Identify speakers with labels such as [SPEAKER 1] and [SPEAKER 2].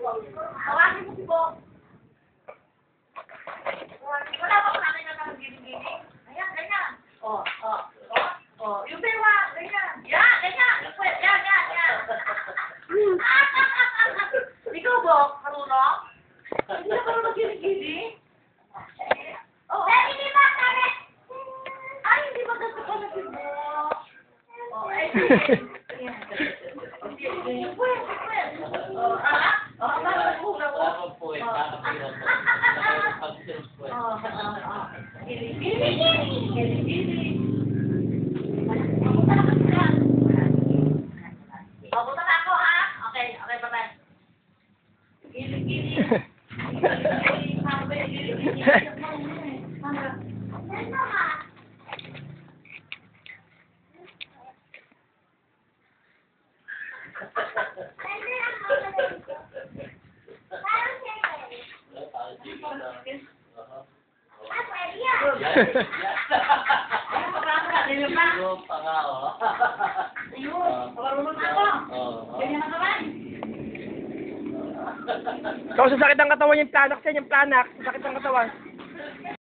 [SPEAKER 1] Hawakin mo si Bo. Wala ba kung natin na giling-giling? Ayan, ganyan. Yung pewa, ganyan. Yan, ganyan. Yan. Ikaw, Bo, marunong? Hindi na marunong giling-giling? Hindi ba, Karen? Ay, hindi ba gusto ko na si Bo? Papunta na ako, ha? Okay, bye-bye. Giling-giling.
[SPEAKER 2] So, sasakit ang katawan yung planak siya, yung planak. Sasakit ang katawan.